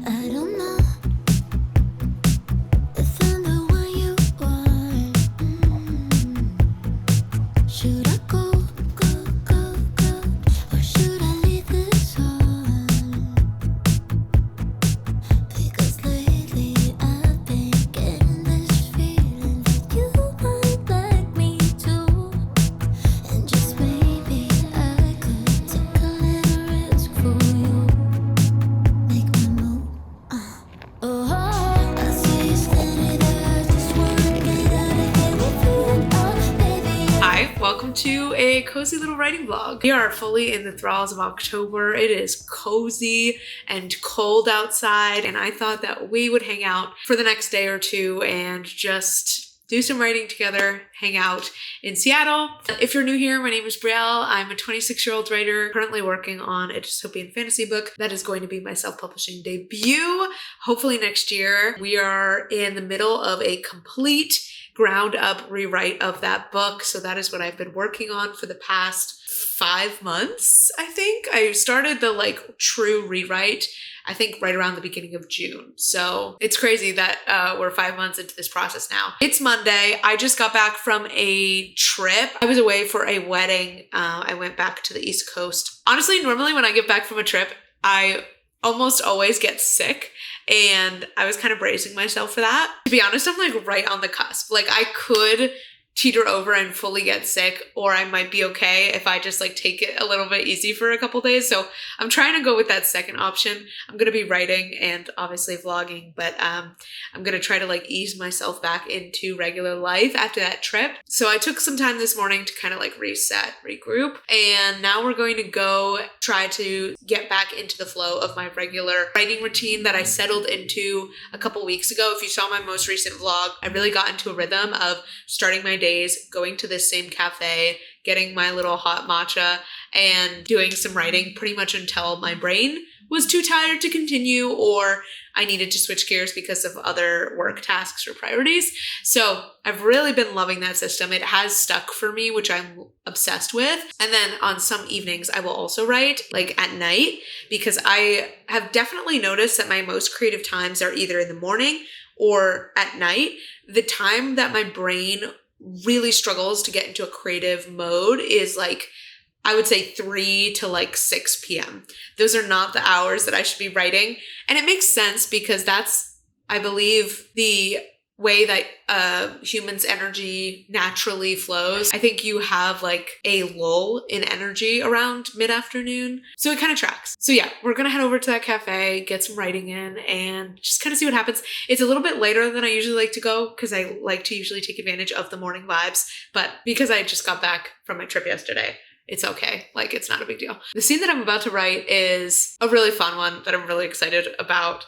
I don't know if I'm the one you want. Should I go, or should I leave this on? Because lately I've been getting this feeling that you might like me too. And just maybe I could take a little risk for you. Make my move. Oh, I see you standing there. I just wanna get out of here with you. Oh, baby. Hi, welcome to a cozy little writing vlog. We are fully in the thralls of October. It is cozy and cold outside, and I thought that we would hang out for the next day or two and just do some writing together, hang out in Seattle. If you're new here, my name is Brielle. I'm a 26-year-old writer currently working on a dystopian fantasy book that is going to be my self-publishing debut, hopefully next year. We are in the middle of a complete ground up rewrite of that book. So that is what I've been working on for the past 5 months, I think. I started the true rewrite, I think right around the beginning of June. So it's crazy that we're 5 months into this process now. It's Monday. I just got back from a trip. I was away for a wedding. I went back to the East Coast. Honestly, normally when I get back from a trip, I almost always get sick. And I was kind of bracing myself for that. To be honest, I'm like right on the cusp. Like I could teeter over and fully get sick, or I might be okay if I just like take it a little bit easy for a couple days. So I'm trying to go with that second option. I'm going to be writing and obviously vlogging, but I'm going to try to like ease myself back into regular life after that trip. So I took some time this morning to kind of like reset, regroup, and now we're going to go try to get back into the flow of my regular writing routine that I settled into a couple weeks ago. If you saw my most recent vlog, I really got into a rhythm of starting my days going to this same cafe, getting my little hot matcha, and doing some writing pretty much until my brain was too tired to continue or I needed to switch gears because of other work tasks or priorities. So I've really been loving that system. It has stuck for me, which I'm obsessed with. And then on some evenings, I will also write like at night, because I have definitely noticed that my most creative times are either in the morning or at night. The time that my brain really struggles to get into a creative mode is like, I would say 3 to 6 p.m. Those are not the hours that I should be writing. And it makes sense because that's, I believe, the way that humans' energy naturally flows. I think you have like a lull in energy around mid-afternoon. So it kind of tracks. So yeah, we're going to head over to that cafe, get some writing in, and just kind of see what happens. It's a little bit later than I usually like to go because I like to usually take advantage of the morning vibes. But because I just got back from my trip yesterday, it's okay. Like, it's not a big deal. The scene that I'm about to write is a really fun one that I'm really excited about.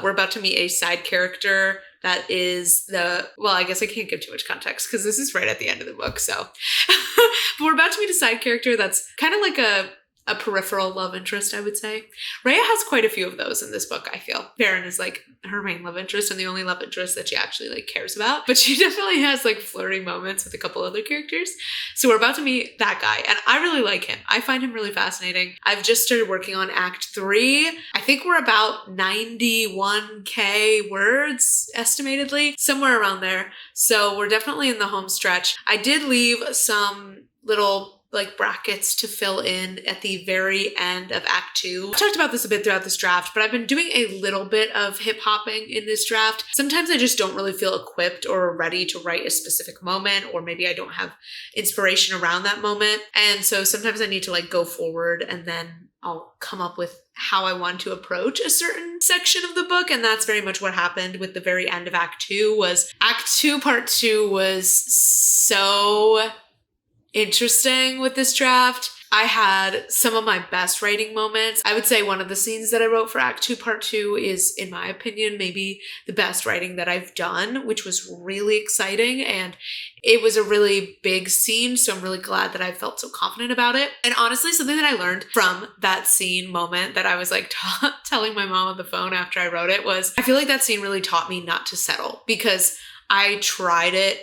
We're about to meet a side character that is I guess I can't give too much context because this is right at the end of the book. So, but we're about to meet a side character that's kind of like a peripheral love interest, I would say. Rhea has quite a few of those in this book, I feel. Baron is like her main love interest and the only love interest that she actually like cares about. But she definitely has like flirty moments with a couple other characters. So we're about to meet that guy and I really like him. I find him really fascinating. I've just started working on Act 3. I think we're about 91K words estimatedly, somewhere around there. So we're definitely in the home stretch. I did leave some little brackets to fill in at the very end of Act 2. I've talked about this a bit throughout this draft, but I've been doing a little bit of hip hopping in this draft. Sometimes I just don't really feel equipped or ready to write a specific moment, or maybe I don't have inspiration around that moment. And so sometimes I need to go forward and then I'll come up with how I want to approach a certain section of the book. And that's very much what happened with the very end of Act 2. Act 2 Part 2 was so interesting with this draft. I had some of my best writing moments. I would say one of the scenes that I wrote for Act 2 Part 2 is, in my opinion, maybe the best writing that I've done, which was really exciting. And it was a really big scene, so I'm really glad that I felt so confident about it. And honestly, something that I learned from that scene moment that I was telling my mom on the phone after I wrote it was, I feel like that scene really taught me not to settle, because I tried it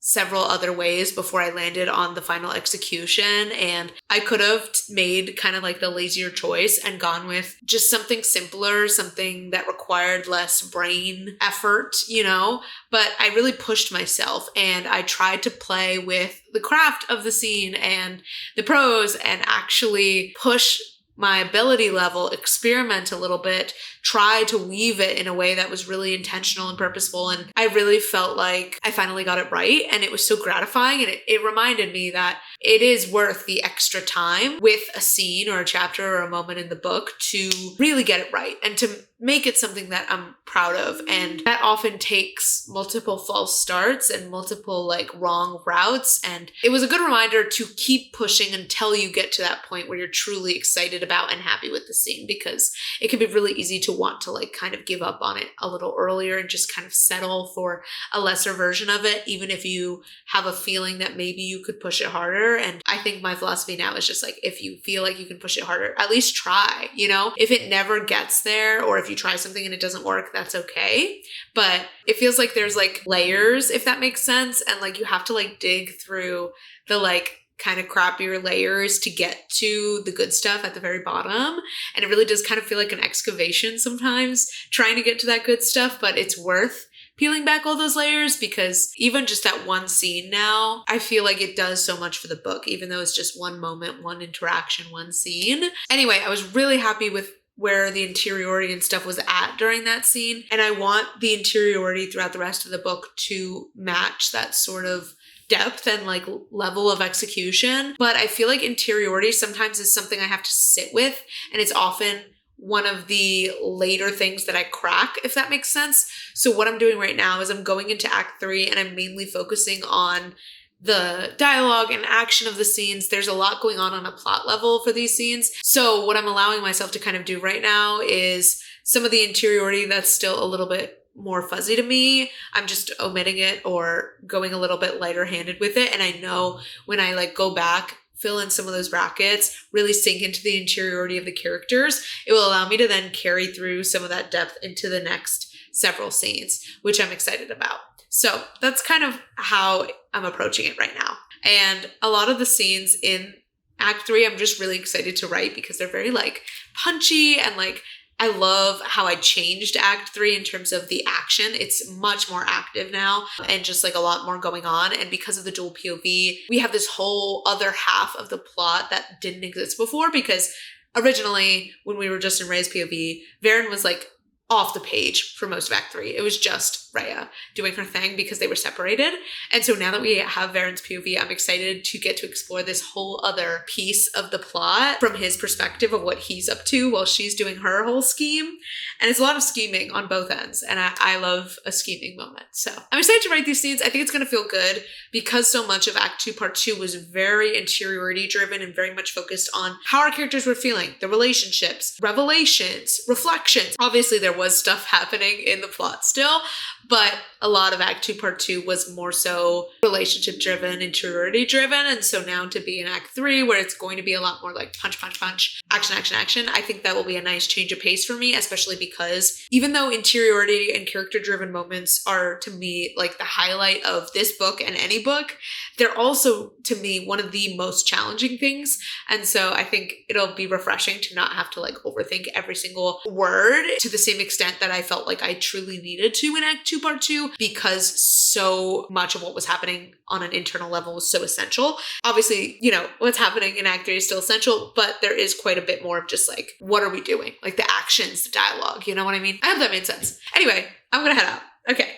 several other ways before I landed on the final execution. And I could have made kind of like the lazier choice and gone with just something simpler, something that required less brain effort, you know, but I really pushed myself and I tried to play with the craft of the scene and the prose and actually push my ability level, experiment a little bit, try to weave it in a way that was really intentional and purposeful. And I really felt like I finally got it right. And it was so gratifying. And it reminded me that it is worth the extra time with a scene or a chapter or a moment in the book to really get it right and to make it something that I'm proud of. And that often takes multiple false starts and multiple like wrong routes. And it was a good reminder to keep pushing until you get to that point where you're truly excited about and happy with the scene, because it can be really easy to want to like kind of give up on it a little earlier and just kind of settle for a lesser version of it, even if you have a feeling that maybe you could push it harder. And I think my philosophy now is just like, if you feel like you can push it harder, at least try, you know? If it never gets there, or if you try something and it doesn't work, that's okay. But it feels like there's like layers, if that makes sense. And like you have to like dig through the like kind of crappier layers to get to the good stuff at the very bottom. And it really does kind of feel like an excavation sometimes trying to get to that good stuff, but it's worth peeling back all those layers, because even just that one scene now, I feel like it does so much for the book, even though it's just one moment, one interaction, one scene. Anyway, I was really happy with where the interiority and stuff was at during that scene. And I want the interiority throughout the rest of the book to match that sort of depth and like level of execution. But I feel like interiority sometimes is something I have to sit with. And it's often one of the later things that I crack, if that makes sense. So what I'm doing right now is I'm going into Act 3 and I'm mainly focusing on the dialogue and action of the scenes. There's a lot going on a plot level for these scenes. So what I'm allowing myself to kind of do right now is some of the interiority that's still a little bit more fuzzy to me, I'm just omitting it or going a little bit lighter handed with it. And I know when I like go back, fill in some of those brackets, really sink into the interiority of the characters, it will allow me to then carry through some of that depth into the next several scenes, which I'm excited about. So that's kind of how I'm approaching it right now. And a lot of the scenes in Act 3, I'm just really excited to write because they're very like punchy and like, I love how I changed Act 3 in terms of the action. It's much more active now and just like a lot more going on. And because of the dual POV, we have this whole other half of the plot that didn't exist before, because originally when we were just in Rhea's POV, Varen was like off the page for most of Act 3. It was just Rhea doing her thing because they were separated. And so now that we have Varen's POV, I'm excited to get to explore this whole other piece of the plot from his perspective of what he's up to while she's doing her whole scheme. And it's a lot of scheming on both ends. And I love a scheming moment. So I'm excited to write these scenes. I think it's going to feel good because so much of Act 2, Part 2 was very interiority driven and very much focused on how our characters were feeling, the relationships, revelations, reflections. Obviously, there was stuff happening in the plot still, but a lot of Act 2, Part 2 was more so relationship driven, interiority driven. And so now to be in Act 3, where it's going to be a lot more like punch, punch, punch, action, action, action, I think that will be a nice change of pace for me, especially because even though interiority and character driven moments are to me like the highlight of this book and any book, they're also to me one of the most challenging things. And so I think it'll be refreshing to not have to like overthink every single word to the same extent that I felt like I truly needed to in Act 2, Part 2, because so much of what was happening on an internal level was so essential. Obviously, you know, what's happening in Act 3 is still essential, but there is quite a bit more of just like, what are we doing? Like the actions, the dialogue, you know what I mean? I hope that made sense. Anyway, I'm gonna head out. Okay,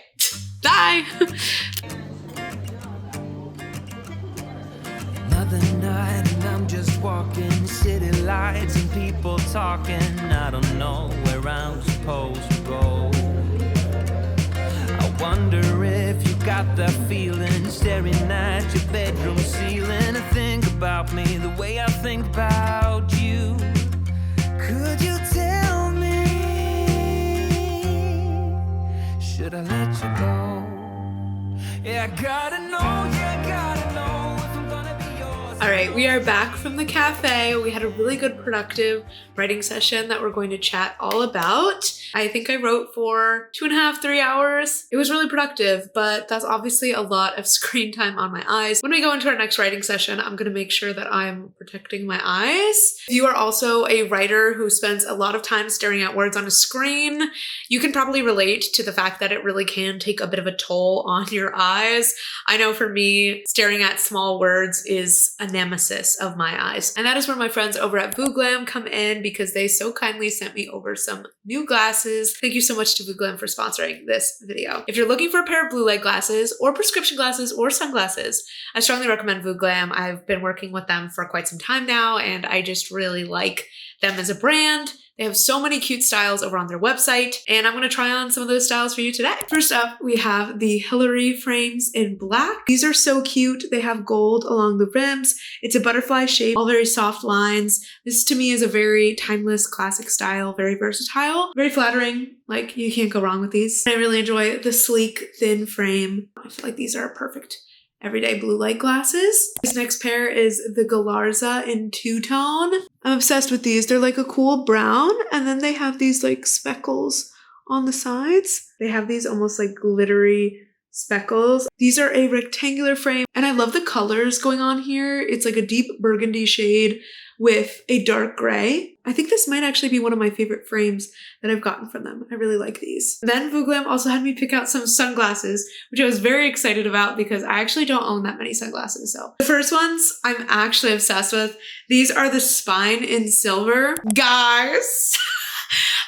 bye. Another night and I'm just walking, city lights and people talking. I don't know where I'm supposed to go. I wonder if you got that feeling, staring at your bedroom ceiling, and think about me the way I think about you. Could you tell me, should I let you go? Yeah, I gotta know, if I'm gonna be yours. All right, right, we are back from the cafe. We had a really good productive writing session that we're going to chat all about. I think I wrote for 2.5, 3 hours. It was really productive, but that's obviously a lot of screen time on my eyes. When we go into our next writing session, I'm going to make sure that I'm protecting my eyes. If you are also a writer who spends a lot of time staring at words on a screen, you can probably relate to the fact that it really can take a bit of a toll on your eyes. I know for me, staring at small words is a nemesis of my eyes. And that is where my friends over at vooglam come in, because they so kindly sent me over some new glasses. Thank you so much to vooglam for sponsoring this video. If you're looking for a pair of blue light glasses or prescription glasses or sunglasses, I strongly recommend vooglam. I've been working with them for quite some time now, and I just really like them as a brand. They have so many cute styles over on their website, and I'm going to try on some of those styles for you today. First up, we have the Hillary frames in black. These are so cute. They have gold along the rims. It's a butterfly shape, all very soft lines. This to me is a very timeless classic style, very versatile, very flattering. Like, you can't go wrong with these. I really enjoy the sleek, thin frame. I feel like these are perfect everyday blue light glasses. This next pair is the Galarza in two-tone. I'm obsessed with these. They're like a cool brown, and then they have these like speckles on the sides. They have these almost like glittery speckles. These are a rectangular frame, and I love the colors going on here. It's like a deep burgundy shade with a dark gray. I think this might actually be one of my favorite frames that I've gotten from them. I really like these. Then vooglam also had me pick out some sunglasses, which I was very excited about because I actually don't own that many sunglasses. So the first ones I'm actually obsessed with. These are the Spine in silver. Guys,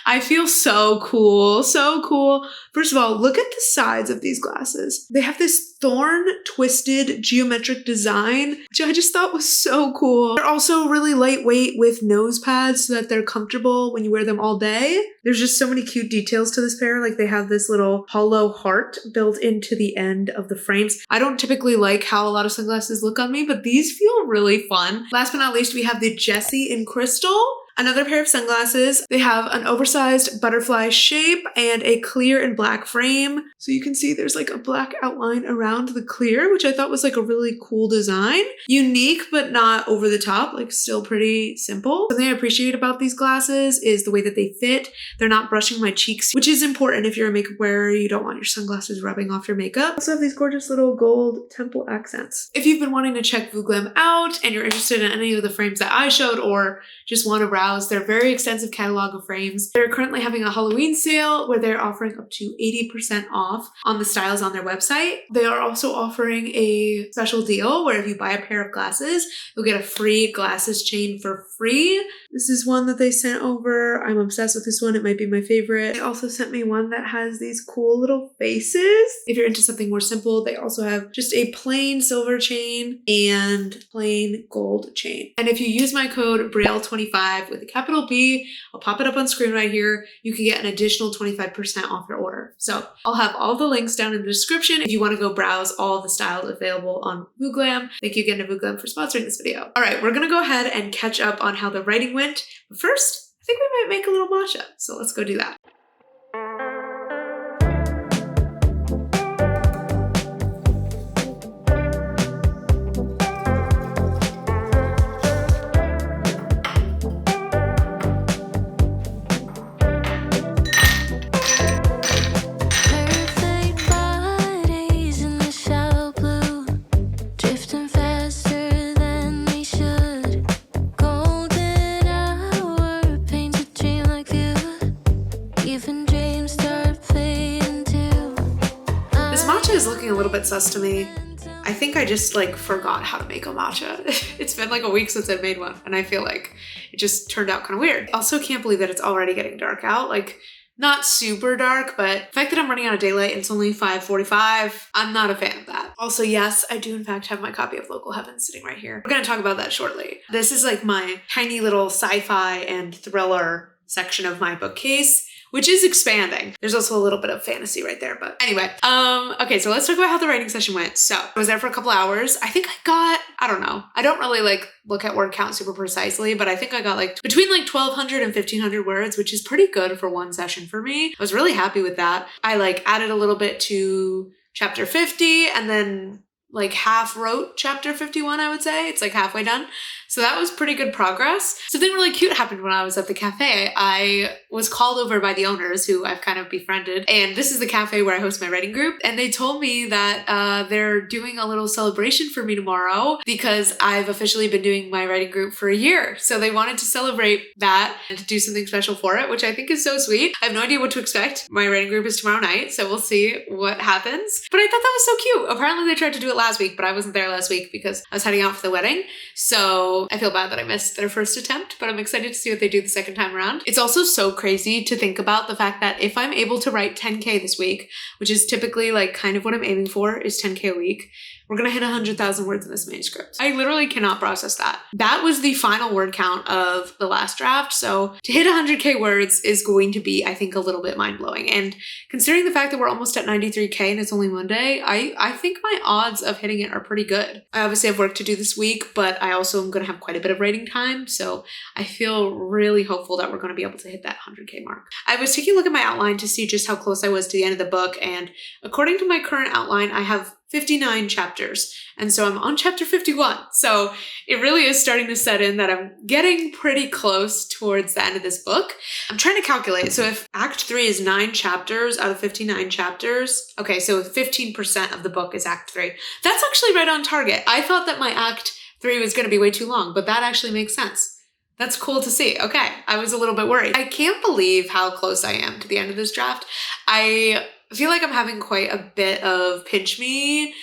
I feel so cool, so cool. First of all, look at the sides of these glasses. They have this thorn twisted geometric design, which I just thought was so cool. They're also really lightweight with nose pads so that they're comfortable when you wear them all day. There's just so many cute details to this pair. Like, they have this little hollow heart built into the end of the frames. I don't typically like how a lot of sunglasses look on me, but these feel really fun. Last but not least, we have the Jessie in crystal. Another pair of sunglasses. They have an oversized butterfly shape and a clear and black frame. So you can see there's like a black outline around the clear, which I thought was like a really cool design. Unique, but not over the top, like still pretty simple. Something I appreciate about these glasses is the way that they fit. They're not brushing my cheeks, which is important if you're a makeup wearer. You don't want your sunglasses rubbing off your makeup. Also have these gorgeous little gold temple accents. If you've been wanting to check vooglam out and you're interested in any of the frames that I showed, or just want to browse their very extensive catalog of frames, they're currently having a Halloween sale where they're offering up to 80% off on the styles on their website. They are also offering a special deal where if you buy a pair of glasses, you'll get a free glasses chain for free. This is one that they sent over. I'm obsessed with this one. It might be my favorite. They also sent me one that has these cool little faces. If you're into something more simple, they also have just a plain silver chain and plain gold chain. And if you use my code brielle25 with a capital B, I'll pop it up on screen right here, you can get an additional 25% off your order. So I'll have all the links down in the description if you want to go browse all the styles available on vooglam. Thank you again to vooglam for sponsoring this video. All right, we're gonna go ahead and catch up on how the writing went. But first, I think we might make a little matcha. So let's go do that. Perfect bodies in the shallow blue, drifting faster than they should. Golden hour paints a dreamlike view. Even dreams start fading too. This matcha is looking a little bit sus to me. I think I just like forgot how to make a matcha. It's been like a week since I've made one, and I feel like it just turned out kind of weird. Also can't believe that it's already getting dark out. Like, not super dark, but the fact that I'm running out of daylight and it's only 5:45, I'm not a fan of that. Also, yes, I do in fact have my copy of Local Heaven sitting right here. We're gonna talk about that shortly. This is like my tiny little sci-fi and thriller section of my bookcase, which is expanding. There's also a little bit of fantasy right there, but anyway. Okay, so let's talk about how the writing session went. So I was there for a couple hours. I think I got, I don't know. I don't really like look at word count super precisely, but I think I got like between like 1,200 and 1,500 words, which is pretty good for one session for me. I was really happy with that. I like added a little bit to chapter 50 and then like half wrote chapter 51, I would say. It's like halfway done. So that was pretty good progress. Something really cute happened when I was at the cafe. I was called over by the owners, who I've kind of befriended. And this is the cafe where I host my writing group. And they told me that they're doing a little celebration for me tomorrow because I've officially been doing my writing group for a year. So they wanted to celebrate that and to do something special for it, which I think is so sweet. I have no idea what to expect. My writing group is tomorrow night, so we'll see what happens. But I thought that was so cute. Apparently they tried to do it last week, but I wasn't there last week because I was heading out for the wedding. So I feel bad that I missed their first attempt, but I'm excited to see what they do the second time around. It's also so crazy to think about the fact that if I'm able to write 10K this week, which is typically like kind of what I'm aiming for is 10K a week, we're going to hit 100,000 words in this manuscript. I literally cannot process that. That was the final word count of the last draft. So to hit 100K words is going to be, I think, a little bit mind-blowing. And considering the fact that we're almost at 93K and it's only Monday, I think my odds of hitting it are pretty good. I obviously have work to do this week, but I also am going to have quite a bit of writing time. So I feel really hopeful that we're going to be able to hit that 100K mark. I was taking a look at my outline to see just how close I was to the end of the book. And according to my current outline, I have 59 chapters. And so I'm on chapter 51. So it really is starting to set in that I'm getting pretty close towards the end of this book. I'm trying to calculate. So if Act 3 is 9 chapters out of 59 chapters, okay, so 15% of the book is Act 3. That's actually right on target. I thought that my Act 3 was going to be way too long, but that actually makes sense. That's cool to see. Okay, I was a little bit worried. I can't believe how close I am to the end of this draft. I feel like I'm having quite a bit of pinch me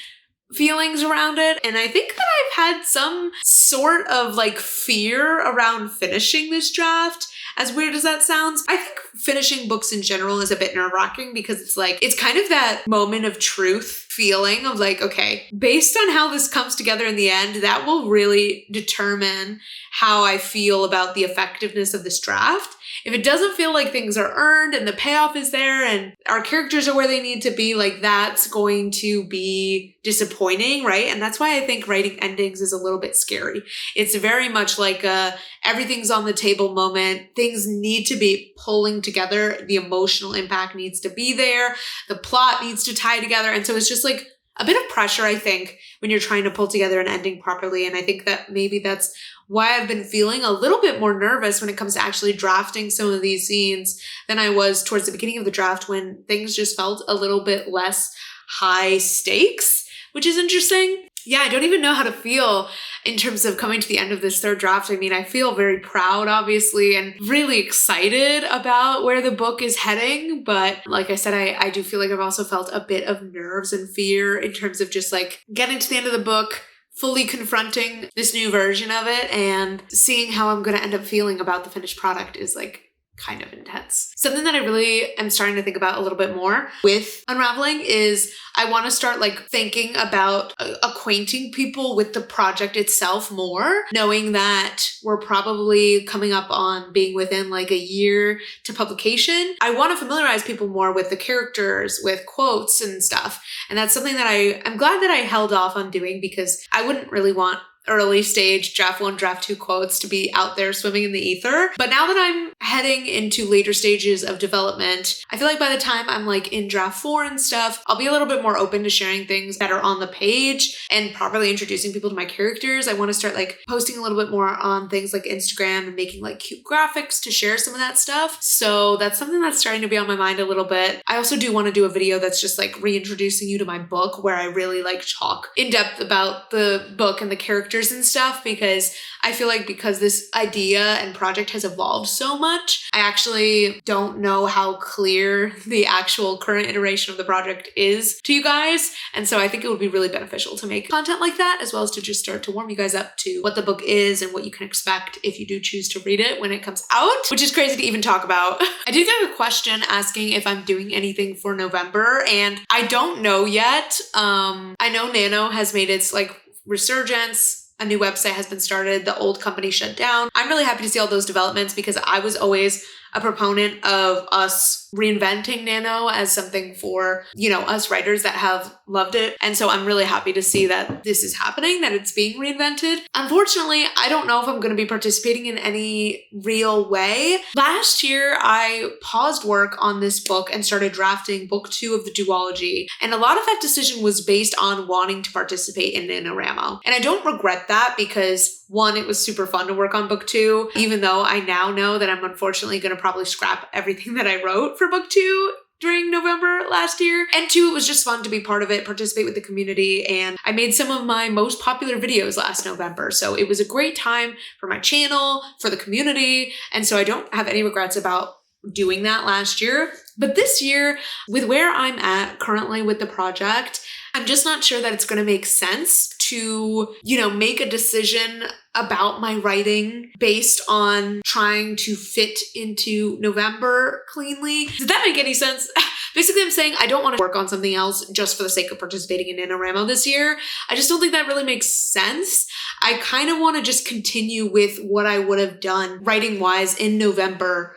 feelings around it. And I think that I've had some sort of like fear around finishing this draft. As weird as that sounds, I think finishing books in general is a bit nerve-wracking because it's kind of that moment of truth feeling of like, okay, based on how this comes together in the end, that will really determine how I feel about the effectiveness of this draft. If it doesn't feel like things are earned and the payoff is there and our characters are where they need to be, like that's going to be disappointing, right? And that's why I think writing endings is a little bit scary. It's very much like a everything's on the table moment. Things need to be pulling together. The emotional impact needs to be there. The plot needs to tie together. And so it's just like a bit of pressure, I think, when you're trying to pull together an ending properly. And I think that maybe that's why I've been feeling a little bit more nervous when it comes to actually drafting some of these scenes than I was towards the beginning of the draft when things just felt a little bit less high stakes, which is interesting. Yeah, I don't even know how to feel in terms of coming to the end of this third draft. I mean, I feel very proud, obviously, and really excited about where the book is heading. But like I said, I do feel like I've also felt a bit of nerves and fear in terms of just like getting to the end of the book, fully confronting this new version of it and seeing how I'm going to end up feeling about the finished product is like kind of intense. Something that I really am starting to think about a little bit more with Unraveling is I want to start like thinking about acquainting people with the project itself more, knowing that we're probably coming up on being within like a year to publication. I want to familiarize people more with the characters, with quotes and stuff. And that's something that I'm glad that I held off on doing because I wouldn't really want early stage draft 1, draft 2 quotes to be out there swimming in the ether. But now that I'm heading into later stages of development, I feel like by the time I'm like in draft 4 and stuff, I'll be a little bit more open to sharing things that are on the page and properly introducing people to my characters. I want to start like posting a little bit more on things like Instagram and making like cute graphics to share some of that stuff. So that's something that's starting to be on my mind a little bit. I also do want to do a video that's just like reintroducing you to my book where I really like talk in depth about the book and the characters and stuff, because I feel like because this idea and project has evolved so much, I actually don't know how clear the actual current iteration of the project is to you guys. And so I think it would be really beneficial to make content like that, as well as to just start to warm you guys up to what the book is and what you can expect if you do choose to read it when it comes out, which is crazy to even talk about. I did get a question asking if I'm doing anything for November, and I don't know yet. I know Nano has made its like resurgence. A new website has been started. The old company shut down. I'm really happy to see all those developments because I was always a proponent of us reinventing Nano as something for, you know, us writers that have loved it. And so I'm really happy to see that this is happening, that it's being reinvented. Unfortunately, I don't know if I'm going to be participating in any real way. Last year, I paused work on this book and started drafting book 2 of the duology. And a lot of that decision was based on wanting to participate in NaNoWriMo. And I don't regret that because, one, it was super fun to work on book 2, even though I now know that I'm unfortunately going to probably scrap everything that I wrote for book 2 during November last year. And 2, it was just fun to be part of it, participate with the community, and I made some of my most popular videos last November. So it was a great time for my channel, for the community, and so I don't have any regrets about doing that last year. But this year, with where I'm at currently with the project, I'm just not sure that it's going to make sense to, you know, make a decision about my writing based on trying to fit into November cleanly. Does that make any sense? Basically, I'm saying I don't want to work on something else just for the sake of participating in NaNoWriMo this year. I just don't think that really makes sense. I kind of want to just continue with what I would have done writing-wise in November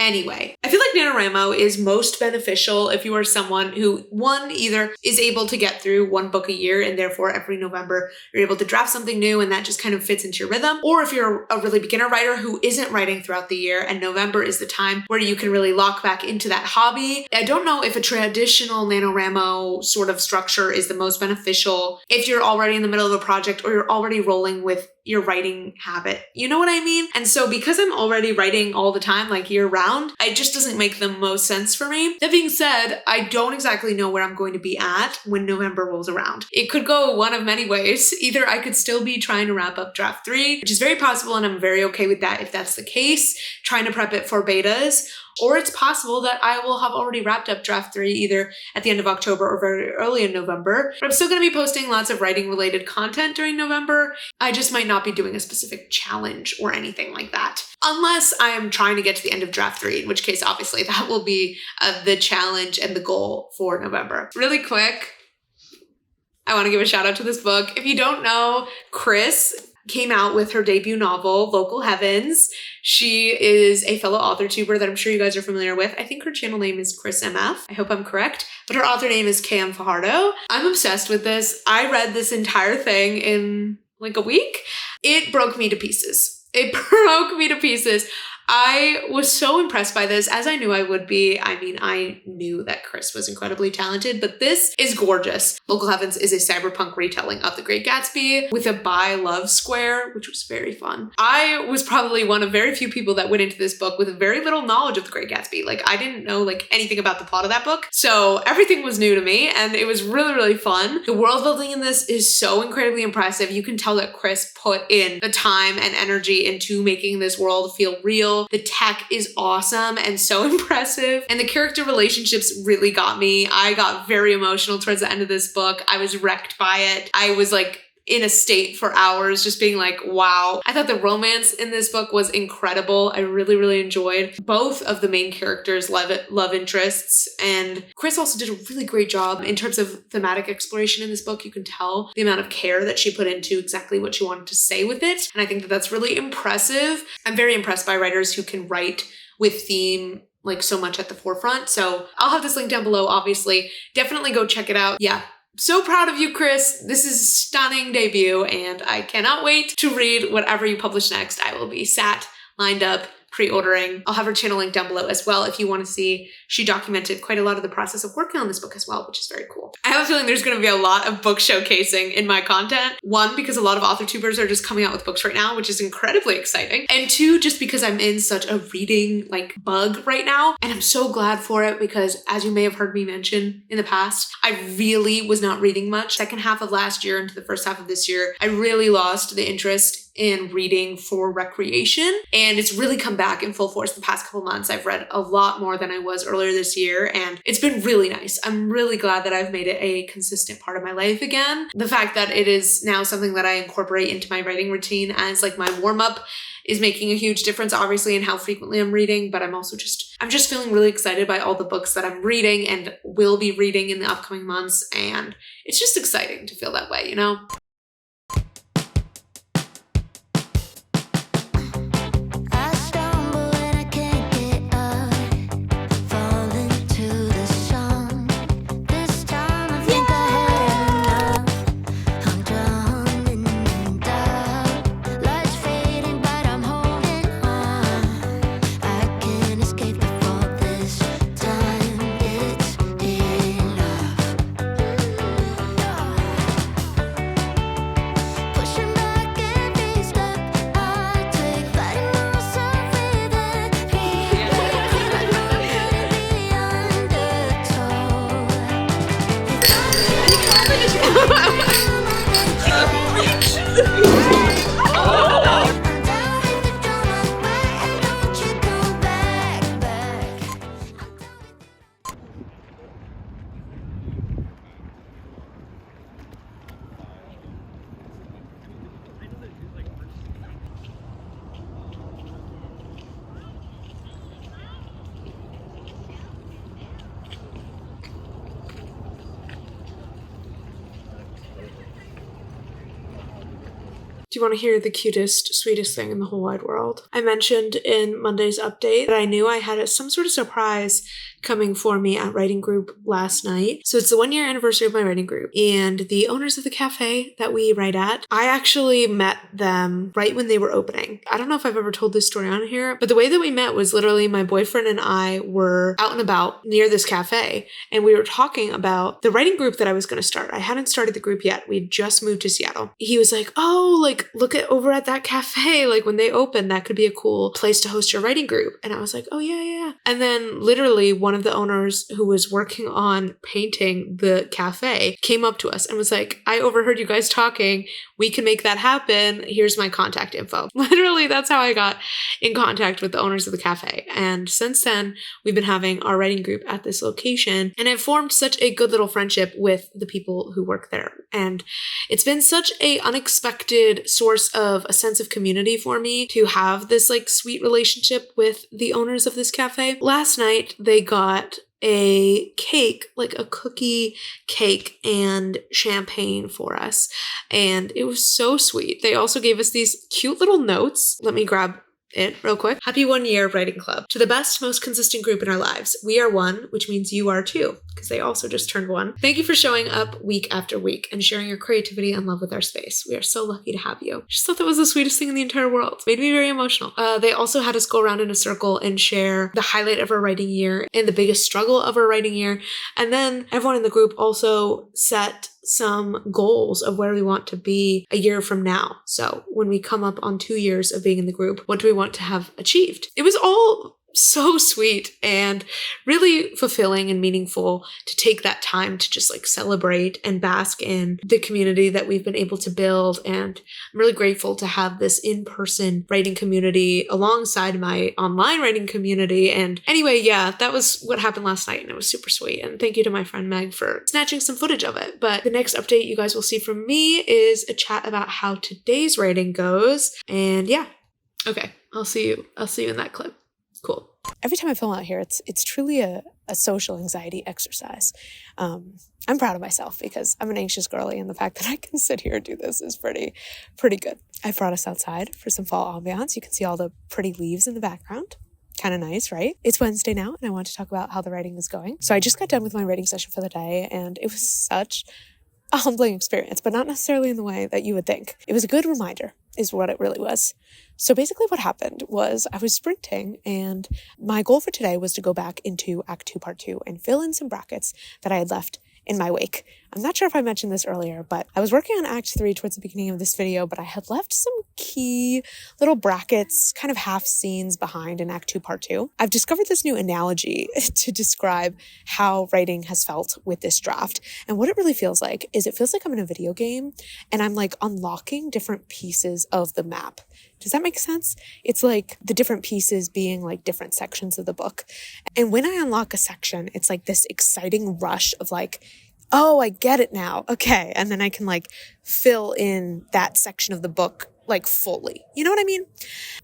anyway. I feel like NaNoWriMo is most beneficial if you are someone who, one, either is able to get through one book a year and therefore every November you're able to draft something new and that just kind of fits into your rhythm, or if you're a really beginner writer who isn't writing throughout the year and November is the time where you can really lock back into that hobby. I don't know if a traditional NaNoWriMo sort of structure is the most beneficial if you're already in the middle of a project or you're already rolling with your writing habit. You know what I mean? And so because I'm already writing all the time, like year round, it just doesn't make the most sense for me. That being said, I don't exactly know where I'm going to be at when November rolls around. It could go one of many ways. Either I could still be trying to wrap up draft 3, which is very possible, and I'm very okay with that if that's the case, trying to prep it for betas. Or it's possible that I will have already wrapped up draft 3 either at the end of October or very early in November. But I'm still going to be posting lots of writing related content during November. I just might not be doing a specific challenge or anything like that. Unless I am trying to get to the end of draft 3, in which case obviously that will be the challenge and the goal for November. Really quick, I want to give a shout out to this book. If you don't know, KRIS came out with her debut novel, Local Heavens. She is a fellow author tuber that I'm sure you guys are familiar with. I think her channel name is Chris MF. I hope I'm correct. But her author name is KM Fajardo. I'm obsessed with this. I read this entire thing in like a week. It broke me to pieces. It broke me to pieces. I was so impressed by this, as I knew I would be. I mean, I knew that KRIS was incredibly talented, but this is gorgeous. Local Heavens is a cyberpunk retelling of The Great Gatsby with a bi love square, which was very fun. I was probably one of very few people that went into this book with very little knowledge of The Great Gatsby. Like, I didn't know like anything about the plot of that book. So everything was new to me and it was really, really fun. The world building in this is so incredibly impressive. You can tell that KRIS put in the time and energy into making this world feel real. The tech is awesome and so impressive. And the character relationships really got me. I got very emotional towards the end of this book. I was wrecked by it. I was like in a state for hours just being like, wow. I thought the romance in this book was incredible. I really, really enjoyed both of the main characters' love interests. And KRIS also did a really great job in terms of thematic exploration in this book. You can tell the amount of care that she put into exactly what she wanted to say with it. And I think that that's really impressive. I'm very impressed by writers who can write with theme like so much at the forefront. So I'll have this link down below, obviously. Definitely go check it out. Yeah. So proud of you, KRIS. This is a stunning debut, and I cannot wait to read whatever you publish next. I will be lined up, pre-ordering. I'll have her channel link down below as well if you want to see. She documented quite a lot of the process of working on this book as well, which is very cool. I have a feeling there's going to be a lot of book showcasing in my content. One, because a lot of author tubers are just coming out with books right now, which is incredibly exciting. And two, just because I'm in such a reading like bug right now. And I'm so glad for it because, as you may have heard me mention in the past, I really was not reading much. Second half of last year into the first half of this year, I really lost the interest in reading for recreation, and it's really come back in full force the past couple months. I've read a lot more than I was earlier this year, and it's been really nice. I'm really glad that I've made it a consistent part of my life again. The fact that it is now something that I incorporate into my writing routine as like my warm-up is making a huge difference, obviously, in how frequently I'm reading, but I'm just feeling really excited by all the books that I'm reading and will be reading in the upcoming months, and it's just exciting to feel that way, you know? I stumble and I can't get Do you want to hear the cutest, sweetest thing in the whole wide world? I mentioned in Monday's update that I knew I had some sort of surprise coming for me at writing group last night. So it's the 1 year anniversary of my writing group, and the owners of the cafe that we write at, I actually met them right when they were opening. I don't know if I've ever told this story on here, but the way that we met was literally my boyfriend and I were out and about near this cafe, and we were talking about the writing group that I was going to start. I hadn't started the group yet. We'd just moved to Seattle. He was like, oh, like, look at over at that cafe. Like, when they open, that could be a cool place to host your writing group. And I was like, oh, yeah. And then literally one of the owners who was working on painting the cafe came up to us and was like, I overheard you guys talking. We can make that happen. Here's my contact info. Literally, that's how I got in contact with the owners of the cafe. And since then, we've been having our writing group at this location, and I've formed such a good little friendship with the people who work there. And it's been such a unexpected source of a sense of community for me to have this like sweet relationship with the owners of this cafe. Last night, they got a cake, like a cookie cake and champagne for us. And it was so sweet. They also gave us these cute little notes. Let me grab it real quick. Happy 1 year writing club. To the best, most consistent group in our lives. We are one, which means you are too, because they also just turned one. Thank you for showing up week after week and sharing your creativity and love with our space. We are so lucky to have you. Just thought that was the sweetest thing in the entire world. Made me very emotional. They also had us go around in a circle and share the highlight of our writing year and the biggest struggle of our writing year. And then everyone in the group also set some goals of where we want to be a year from now. So when we come up on 2 years of being in the group, what do we want to have achieved? It was all so sweet and really fulfilling and meaningful to take that time to just like celebrate and bask in the community that we've been able to build. And I'm really grateful to have this in-person writing community alongside my online writing community. And anyway, yeah, that was what happened last night, and it was super sweet. And thank you to my friend Meg for snatching some footage of it. But the next update you guys will see from me is a chat about how today's writing goes. And yeah, okay, I'll see you in that clip. Cool. Every time I film out here, it's truly a social anxiety exercise. I'm proud of myself because I'm an anxious girly, and the fact that I can sit here and do this is pretty good. I brought us outside for some fall ambiance. You can see all the pretty leaves in the background. Kind of nice, right? It's Wednesday now, and I want to talk about how the writing is going. So I just got done with my writing session for the day, and it was such a humbling experience, but not necessarily in the way that you would think. It was a good reminder, is what it really was. So basically what happened was I was sprinting, and my goal for today was to go back into Act 2, Part 2 and fill in some brackets that I had left in my wake. I'm not sure if I mentioned this earlier, but I was working on Act 3 towards the beginning of this video, but I had left some key little brackets, kind of half scenes behind in Act 2, Part 2. I've discovered this new analogy to describe how writing has felt with this draft. And what it really feels like is it feels like I'm in a video game and I'm like unlocking different pieces of the map. Does that make sense? It's like the different pieces being like different sections of the book. And when I unlock a section, it's like this exciting rush of like, oh, I get it now. Okay. And then I can like fill in that section of the book like fully. You know what I mean?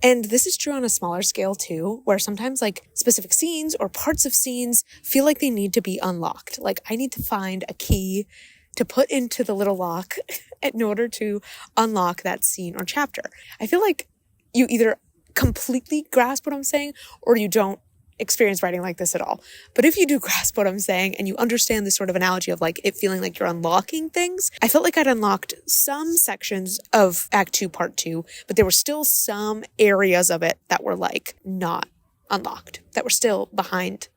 And this is true on a smaller scale too, where sometimes like specific scenes or parts of scenes feel like they need to be unlocked. Like I need to find a key to put into the little lock in order to unlock that scene or chapter. I feel like you either completely grasp what I'm saying or you don't experience writing like this at all. But if you do grasp what I'm saying and you understand this sort of analogy of like it feeling like you're unlocking things, I felt like I'd unlocked some sections of Act 2, Part 2, but there were still some areas of it that were like not unlocked, that were still behind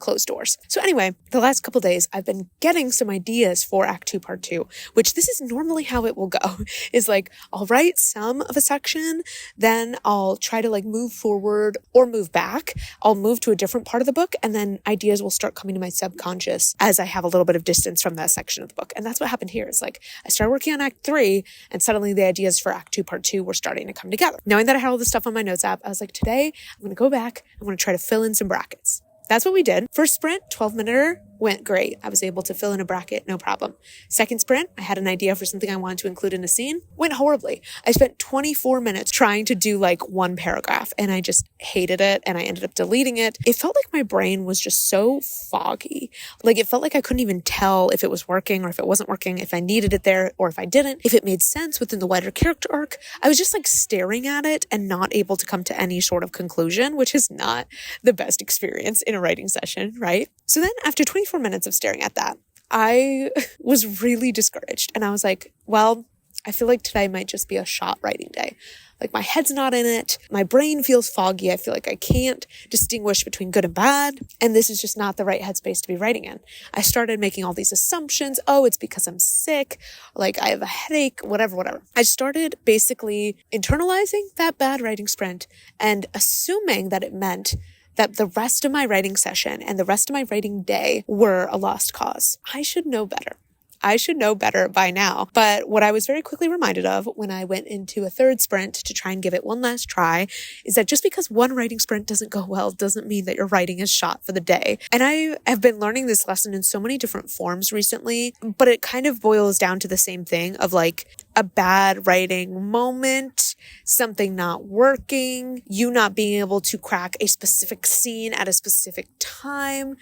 closed doors. So anyway, the last couple days, I've been getting some ideas for Act 2, Part 2, which this is normally how it will go, is like, I'll write some of a section, then I'll try to like move forward or move back. I'll move to a different part of the book, and then ideas will start coming to my subconscious as I have a little bit of distance from that section of the book. And that's what happened here. It's like, I started working on Act 3, and suddenly the ideas for Act 2, Part 2 were starting to come together. Knowing that I had all this stuff on my notes app, I was like, today, I'm going to go back, I'm going to try to fill in some brackets. That's what we did. First sprint, 12-minute went great. I was able to fill in a bracket, no problem. Second sprint, I had an idea for something I wanted to include in a scene, went horribly. I spent 24 minutes trying to do like one paragraph, and I just hated it, and I ended up deleting it. It felt like my brain was just so foggy. Like it felt like I couldn't even tell if it was working or if it wasn't working, if I needed it there or if I didn't, if it made sense within the wider character arc. I was just like staring at it and not able to come to any sort of conclusion, which is not the best experience in a writing session, right? So then after 24 minutes of staring at that, I was really discouraged. And I was like, well, I feel like today might just be a shot writing day. Like my head's not in it. My brain feels foggy. I feel like I can't distinguish between good and bad. And this is just not the right headspace to be writing in. I started making all these assumptions. Oh, it's because I'm sick. Like I have a headache, whatever. I started basically internalizing that bad writing sprint and assuming that it meant that the rest of my writing session and the rest of my writing day were a lost cause. I should know better. I should know better by now. But what I was very quickly reminded of when I went into a third sprint to try and give it one last try is that just because one writing sprint doesn't go well doesn't mean that your writing is shot for the day. And I have been learning this lesson in so many different forms recently, but it kind of boils down to the same thing of like a bad writing moment, something not working, you not being able to crack a specific scene at a specific time.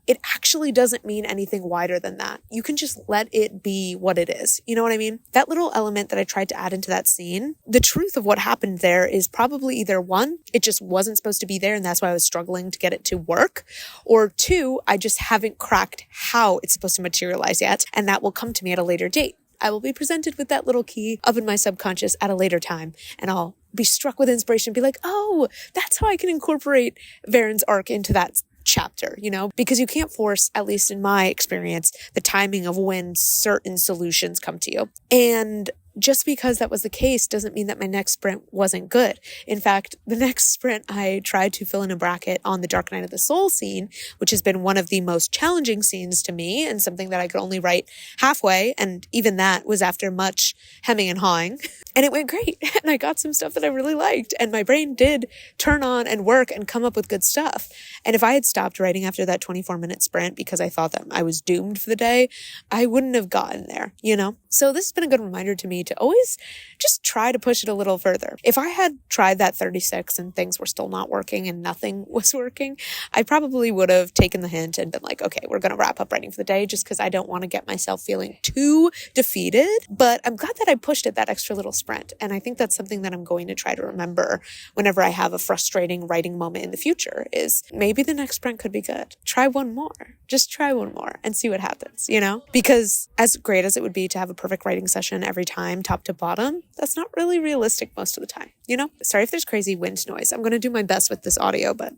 It actually doesn't mean anything wider than that. You can just let it be what it is. You know what I mean? That little element that I tried to add into that scene, the truth of what happened there is probably either one, it just wasn't supposed to be there and that's why I was struggling to get it to work, or two, I just haven't cracked how it's supposed to materialize yet, and that will come to me at a later date. I will be presented with that little key up in my subconscious at a later time, and I'll be struck with inspiration and be like, oh, that's how I can incorporate Varen's arc into that chapter, you know, because you can't force, at least in my experience, the timing of when certain solutions come to you. And just because that was the case doesn't mean that my next sprint wasn't good. In fact, the next sprint, I tried to fill in a bracket on the Dark Night of the Soul scene, which has been one of the most challenging scenes to me and something that I could only write halfway. And even that was after much hemming and hawing. And it went great. And I got some stuff that I really liked. And my brain did turn on and work and come up with good stuff. And if I had stopped writing after that 24-minute sprint because I thought that I was doomed for the day, I wouldn't have gotten there, you know? So this has been a good reminder to me to always just try to push it a little further. If I had tried that 36 and things were still not working and nothing was working, I probably would have taken the hint and been like, okay, we're going to wrap up writing for the day just because I don't want to get myself feeling too defeated. But I'm glad that I pushed it that extra little sprint. And I think that's something that I'm going to try to remember whenever I have a frustrating writing moment in the future is maybe the next sprint could be good. Try one more. Just try one more and see what happens, you know? Because as great as it would be to have a perfect writing session every time, top to bottom, that's not really realistic most of the time, you know? Sorry if there's crazy wind noise. I'm going to do my best with this audio, but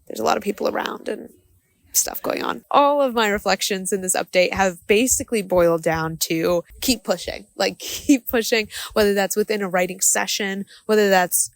there's a lot of people around and stuff going on. All of my reflections in this update have basically boiled down to keep pushing, whether that's within a writing session, whether that's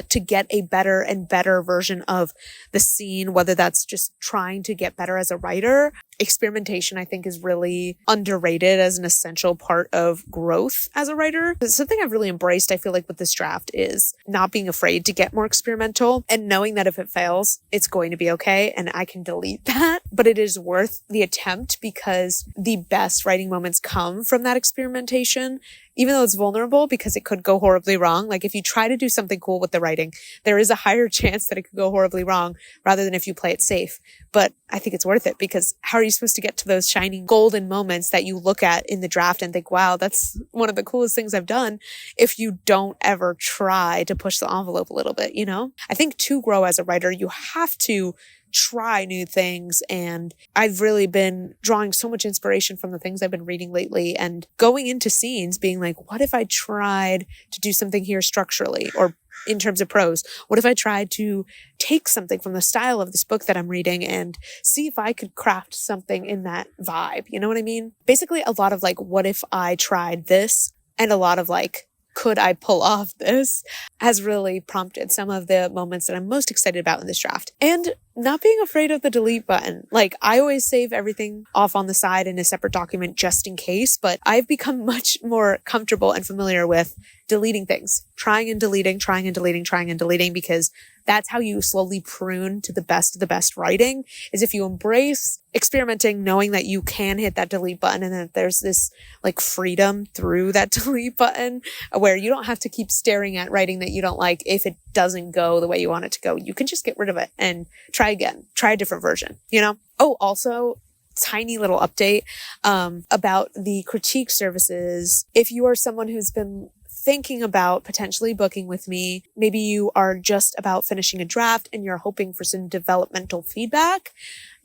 to get a better and better version of the scene, whether that's just trying to get better as a writer. Experimentation, I think, is really underrated as an essential part of growth as a writer. It's something I've really embraced, I feel like, with this draft is not being afraid to get more experimental and knowing that if it fails, it's going to be okay and I can delete that. But it is worth the attempt because the best writing moments come from that experimentation, even though it's vulnerable because it could go horribly wrong. Like if you try to do something cool with the writing, there is a higher chance that it could go horribly wrong rather than if you play it safe. But I think it's worth it because how are you supposed to get to those shining golden moments that you look at in the draft and think, wow, that's one of the coolest things I've done if you don't ever try to push the envelope a little bit, you know? I think to grow as a writer, you have to try new things. And I've really been drawing so much inspiration from the things I've been reading lately and going into scenes being like, what if I tried to do something here structurally or in terms of prose? What if I tried to take something from the style of this book that I'm reading and see if I could craft something in that vibe? You know what I mean? Basically a lot of like, what if I tried this? And a lot of like, could I pull off this, has really prompted some of the moments that I'm most excited about in this draft. And not being afraid of the delete button. Like, I always save everything off on the side in a separate document just in case, but I've become much more comfortable and familiar with deleting things, trying and deleting, because that's how you slowly prune to the best of the best writing, is if you embrace experimenting, knowing that you can hit that delete button and that there's this like freedom through that delete button where you don't have to keep staring at writing that you don't like. If it doesn't go the way you want it to go, you can just get rid of it and try again, try a different version, you know? Oh, also, tiny little update about the critique services. If you are someone who's been thinking about potentially booking with me, maybe you are just about finishing a draft and you're hoping for some developmental feedback,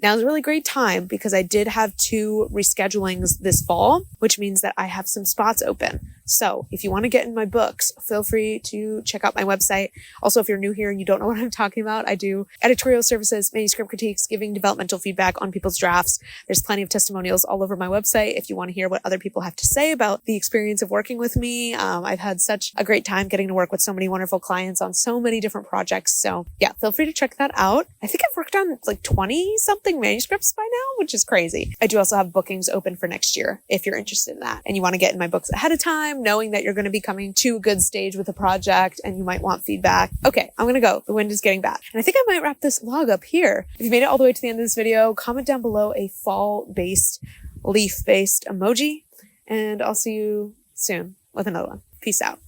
now's a really great time because I did have 2 reschedulings this fall, which means that I have some spots open. So if you want to get in my books, feel free to check out my website. Also, if you're new here and you don't know what I'm talking about, I do editorial services, manuscript critiques, giving developmental feedback on people's drafts. There's plenty of testimonials all over my website if you want to hear what other people have to say about the experience of working with me. I've had such a great time getting to work with so many wonderful clients on so many different projects. So yeah, feel free to check that out. I think I've worked on like 20 something manuscripts by now, which is crazy. I do also have bookings open for next year if you're interested in that and you want to get in my books ahead of time, knowing that you're going to be coming to a good stage with a project and you might want feedback. Okay, I'm going to go. The wind is getting bad. And I think I might wrap this vlog up here. If you made it all the way to the end of this video, comment down below a fall-based, leaf-based emoji, and I'll see you soon with another one. Peace out.